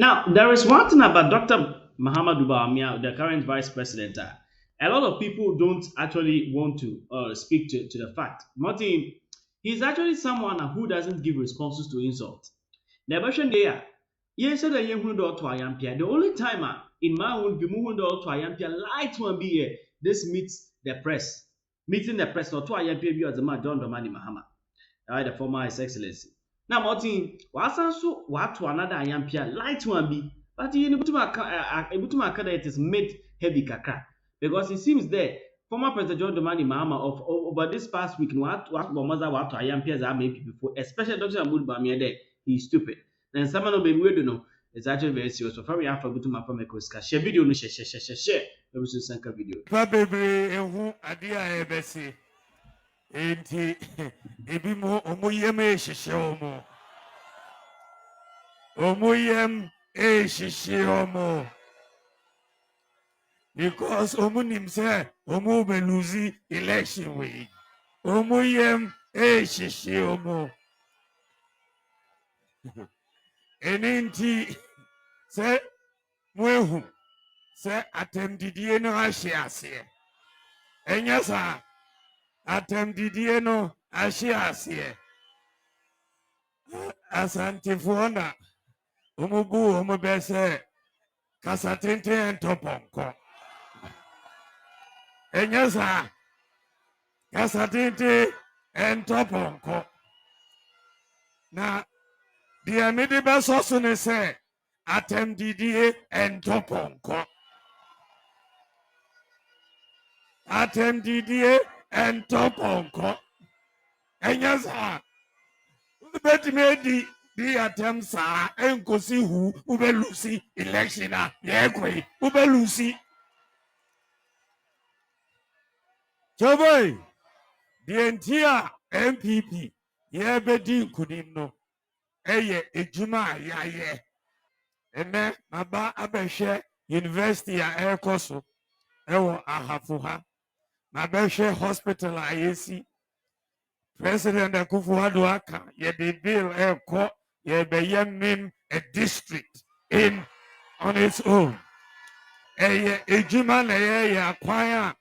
Now, there is one thing about Dr. Muhammadu Bawumia, the current vice president. A lot of people don't actually want to speak to the fact. Martin, he's actually someone who doesn't give responses to insult. The version there, yes, said that you to Ayampia. The only time in my own view, moving to Ayampia, light one be here. This meets the press, meeting the press, or to Ayampia, as a man, John Domani Mahama, the former His Excellency. Now, Martin, wasan so to another ayampia light one be, but you able to mark that it is made heavy kakra because it seems there former President John Dramani Mahama of over this past week what Bomaza what to ayampia that made people before, especially Dr. Mahmoud Bawumia there, he's stupid. And someone of we don't know it's actually very serious. So from after go to my family share video no share. Maybe so send a video. Baby, who adia ebesi. Enti ebi mo omuyem ehihye omo. Omuyem ehihye omo. Because omunim say omu be lose election we. Omuyem ehihye omo. Enenti say mwehu say atemdidie no ahye ase. Enya sa atemdidie no ahye ase. Asante fuona umubu umubese kasatente entoponko. Enyasa kasatente entoponko. Na diamidi besosu ne se atemdidie entoponko. Atemdidie entoponko. Enyasa Betty di atem sa enkosi hu ube lucy election yekwe ube lucy Joboy the entire NPP ye bedi nkunim no eye ejuma yaye ene maba abehwe university a ekoso ewo ahafo ha mabehwe hospital a yesi President Akufo-Addo aka ye the bill eko ye be yemim a district in on its own. Eye ejuma na ye akwan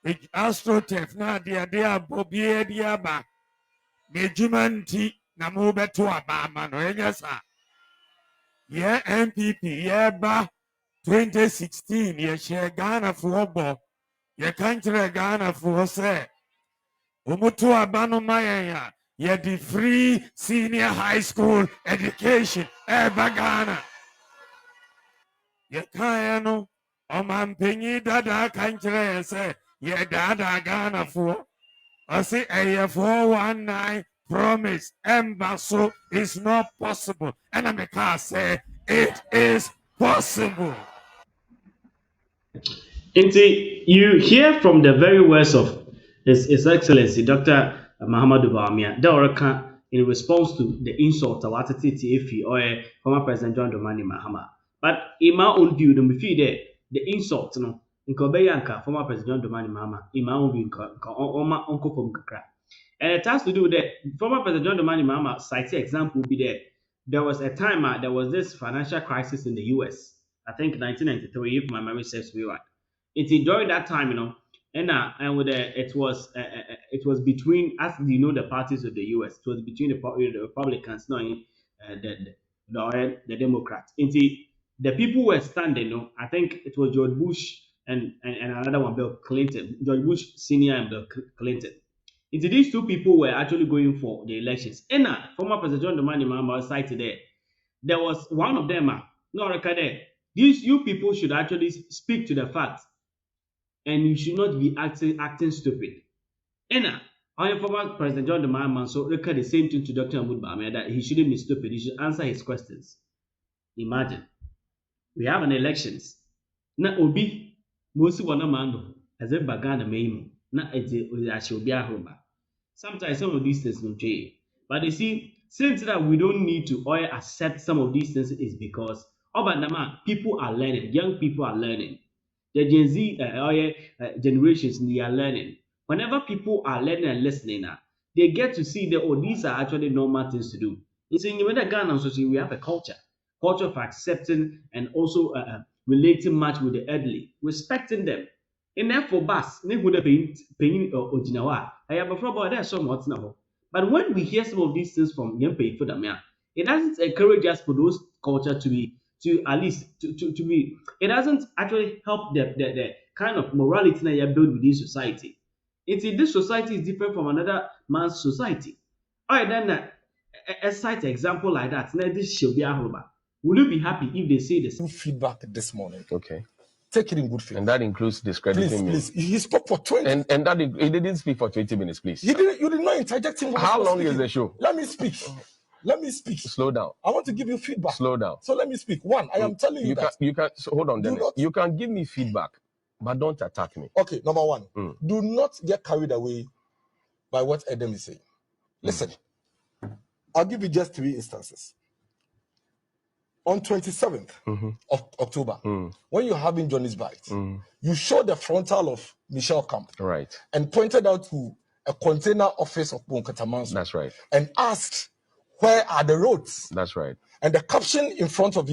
a astrotech na de abobie de aba. Me ejuma nti na mo beto aba ama no enya sa. Ye NPP ye ba 2016 ye share Ghana for obo. Ye kantre Ghana for say Umutu abano mayanya ye the free senior high school education Ghana. Ye kaya no omampenyi dada kanchire say ye dada Ghana for I say a 419 promise embasso is not possible. And I make say it is possible. You hear from the very words of His Excellency Dr. Muhammadu Bawumia, that in response to the insult of TTF or former President John Dramani Mahama. But in my own view, the insult, in Kobeyanka, former President John Dramani Mahama, in my own view, Uncle from Kakra. And it has to do with that former President John Dramani Mahama cited example will be there. There was a time there was this financial crisis in the US. I think 1993, if my memory serves me right. During that time, and with it was between, as you know, the parties of the U.S. It was between the Republicans, no, the Democrats. The people were standing. I think it was George Bush and another one, Bill Clinton, George Bush Senior and Bill Clinton. These two people were actually going for the elections. And former President John Dramani Mahama was cited there. There was one of them, no record there. These you people should actually speak to the facts. And you should not be acting stupid. And our former President John Mahama so record the same thing to Dr. Mahmoud Bawumia that he shouldn't be stupid. He should answer his questions. Imagine we have an elections. Na obi mosi wana mando as a bagana meimu na ete sometimes some of these things no change. But you see, since that we don't need to accept some of these things is because people are learning, young people are learning. The Gen Z generations, they are learning. Whenever people are learning and listening, they get to see that these are actually normal things to do. It's in Ghana, so we have a culture. culture of accepting and also relating much with the elderly, respecting them. And therefore, bas, ne hu de penyin ogyina hɔ a, ɛyɛ abɔfra ba a ɔda ɛsɔ ma ɔtena hɔ. But when we hear some of these things from young people, it doesn't encourage us for those culture to be to at least to be. It doesn't actually help the kind of morality that you build within society. This society is different from another man's society. All right, then a cite example like that. Now this should be a will you be happy if they say this? Feedback this morning. Okay. Take it in good faith. And that includes discrediting me. Please. He spoke for 20. And that he didn't speak for 20 minutes, please. You did not interject him. How long is the show? Let me speak. Let me speak. Slow down. I want to give you feedback. Slow down. So let me speak. One, I am telling you that. You can so hold on, Dennis. You can give me feedback, but don't attack me. Okay, number one. Do not get carried away by what Adam is saying. Listen, I'll give you just 3 instances. On 27th of October, when you're having Johnny's Bite, you showed the frontal of Michelle Camp. Right. And pointed out to a container office of Bonkatamanso. That's right. And asked, where are the roads? That's right. And the caption in front of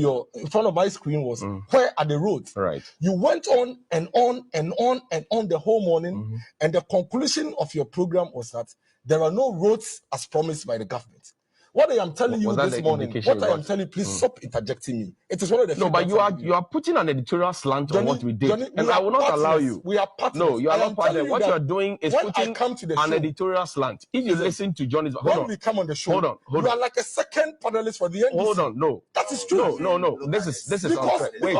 my screen was, where are the roads? Right. You went on and on and on and on the whole morning. And the conclusion of your program was that there are no roads as promised by the government. What I am telling you this morning, what I am telling you, please stop interjecting me. It is one of the. No, but you are putting an editorial slant on what we did, and I will not allow you. We are partners. No, you are not partners. What you are doing is putting an editorial slant. If you listen to Johnny's, when we come on the show, you are like a second panelist for the NDC. Hold on, no, that is true. No. This is unfair. Wait.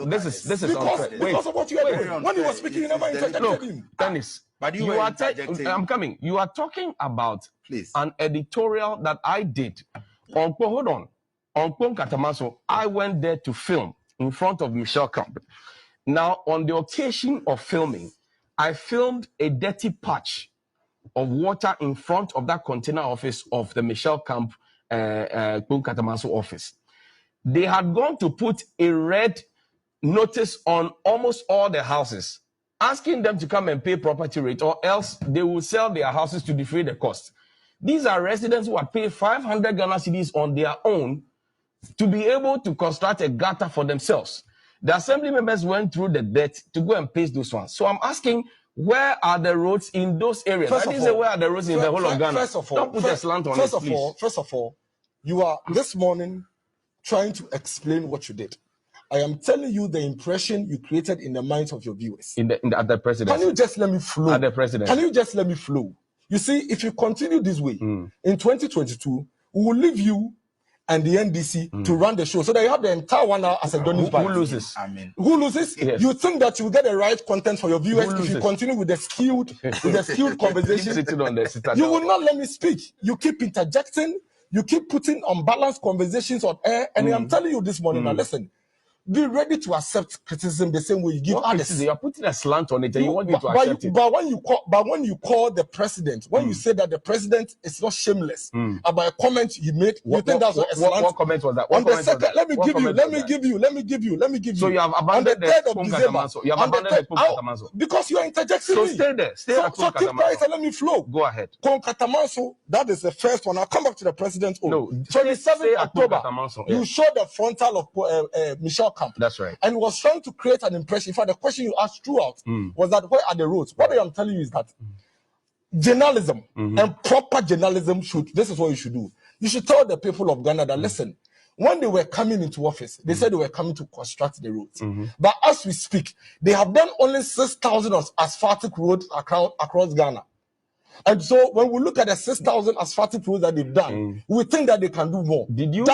This is unfair. Wait. Because of what you are doing. When he was speaking, you never interjected him. Dennis. But you are I'm coming. You are talking about an editorial that I did. Hold on. On Pong Katamaso, I went there to film in front of Michelle Camp. Now, on the occasion of filming, I filmed a dirty patch of water in front of that container office of the Michelle Camp Pong Katamaso office. They had gone to put a red notice on almost all the houses, asking them to come and pay property rate, or else they will sell their houses to defray the cost. These are residents who had paid 500 Ghana cedis on their own to be able to construct a gutter for themselves. The assembly members went through the debt to go and pay those ones. So I'm asking, where are the roads in those areas? I didn't say where are the roads in the whole of Ghana. Don't put a slant on it, please. First of all, you are this morning trying to explain what you did. I am telling you the impression you created in the minds of your viewers. At the presidency. Can you just let me flow? At the presidency. Can you just let me flow? You see, if you continue this way, in 2022, we will leave you and the NDC to run the show so that you have the entire 1 hour as a Johnny's Bite. Who loses? Who loses? Yes. You think that you will get the right content for your viewers if you continue with the skewed conversation? You will not let me speak. You keep interjecting. You keep putting unbalanced conversations on air. And I'm telling you this morning, now listen. Be ready to accept criticism the same way you give others. You are putting a slant on it, and you want me to accept it. But when you call the president, when you say that the president is not shameless about a comment he made, you think that's a slant. What comment was that? On the second, let me give you. So you have abandoned the 3rd of December. You have abandoned the Katamaso. Because you are interjecting me. So stay there. So keep quiet and let me flow. Go ahead. Katamaso, that is the first one. I'll come back to the president's own. No, 27th October, you showed the frontal of Michelle Camp. That's right. And was trying to create an impression. In fact, the question you asked throughout was that where are the roads? What I am telling you is that journalism and proper journalism this is what you should do. You should tell the people of Ghana that, listen, when they were coming into office, they said they were coming to construct the roads. But as we speak, they have done only 6,000 asphaltic roads across Ghana. And so when we look at the 6,000 asphaltic roads that they've done, we think that they can do more. Did you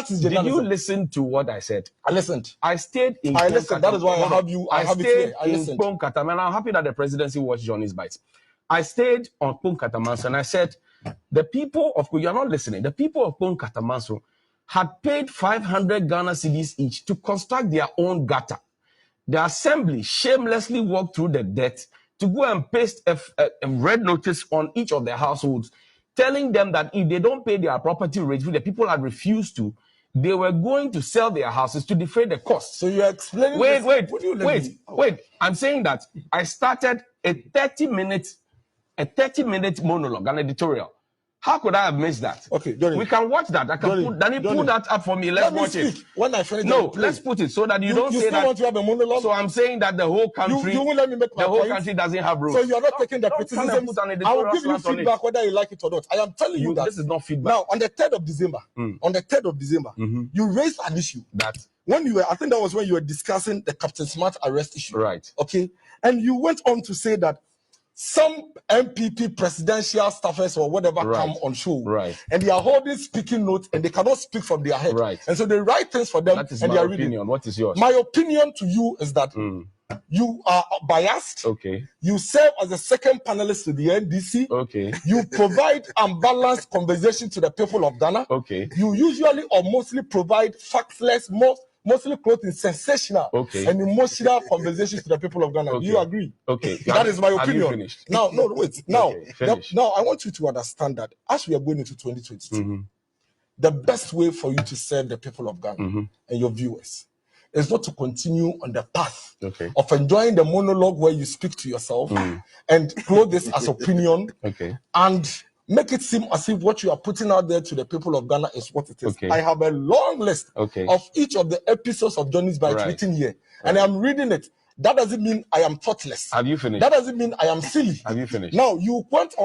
listen to what I said? I listened. I stayed in I listened. That is why I have you. I have it here. I listened. In Pong and I'm happy that the presidency watched Johnny's Bites. I stayed on Pong Katamanso and I said, the people of, you're not listening, the people of Pong Katamanso had paid 500 Ghana cedis each to construct their own gutter. The assembly shamelessly walked through the debt to go and paste a red notice on each of their households, telling them that if they don't pay their property rate, which the people had refused to, they were going to sell their houses to defray the cost. So you're explaining Wait. I'm saying that I started a 30-minute monologue, an editorial, How could I have missed that? Okay, Johnny. We can watch that. I can Johnny, put. Danny, pull that up for me. Let's watch it. When I finish, no, let's put it so that you don't say that. You still want to have a monologue? So I'm saying that the whole country, you won't let me make my the whole point? country doesn't have rules. So you are not taking the criticism. I will give you feedback whether you like it or not. I am telling you that this is not feedback. Now, on the 3rd of December, you raised an issue that when you were. I think that was when you were discussing the Captain Smart arrest issue. Right. Okay, and you went on to say that some NPP presidential staffers or whatever come on show, and they are holding speaking notes and they cannot speak from their head, and so they write things for them. That is and my they are opinion. reading. What is yours? My opinion to you is that you are biased. Okay. You serve as a second panelist to the NDC. Okay. You provide unbalanced conversation to the people of Ghana. Okay. You usually or mostly provide factless, mostly clothed in sensational and emotional conversations to the people of Ghana. Okay. Do you agree? Okay. That is my opinion. Have you finished? Now, no, wait. Now, okay, now I want you to understand that as we are going into 2022, the best way for you to serve the people of Ghana and your viewers is not to continue on the path of enjoying the monologue where you speak to yourself and clothe this as opinion and make it seem as if what you are putting out there to the people of Ghana is what it is. I have a long list of each of the episodes of Johnny's Bite written here, and I'm reading it. That doesn't mean I am thoughtless. Have you finished? That doesn't mean I am silly. Have you finished? Now you went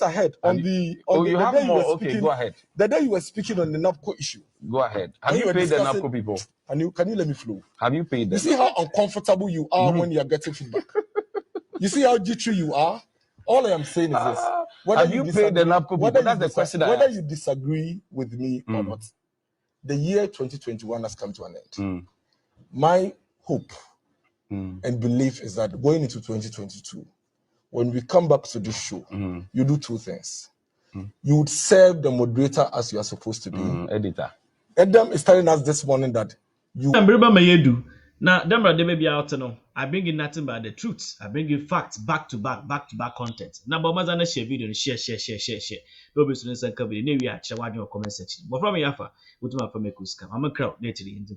ahead on the day you were speaking. Go ahead. The day you were speaking on the NAPCO issue. Go ahead. Have you paid the NAPCO people? Can you let me flow? Have you paid them? You see how uncomfortable you are when you are getting feedback. You see how jittery you are. All I am saying is this: have you paid the NAPCO people? That's the question. Whether you disagree with me or not, the year 2021 has come to an end. My hope and belief is that going into 2022, when we come back to this show, you do two things. You would serve the moderator as you are supposed to be. Editor. Adam is telling us this morning that you. Now, they may be out no. I bring in nothing but the truth. I bring in facts back to back content. Now, but mazana share video share. Robi students and cover the new year. Share what your comment section. But from Yafa, what my from a kuska. I'm a crowd. Naturally in the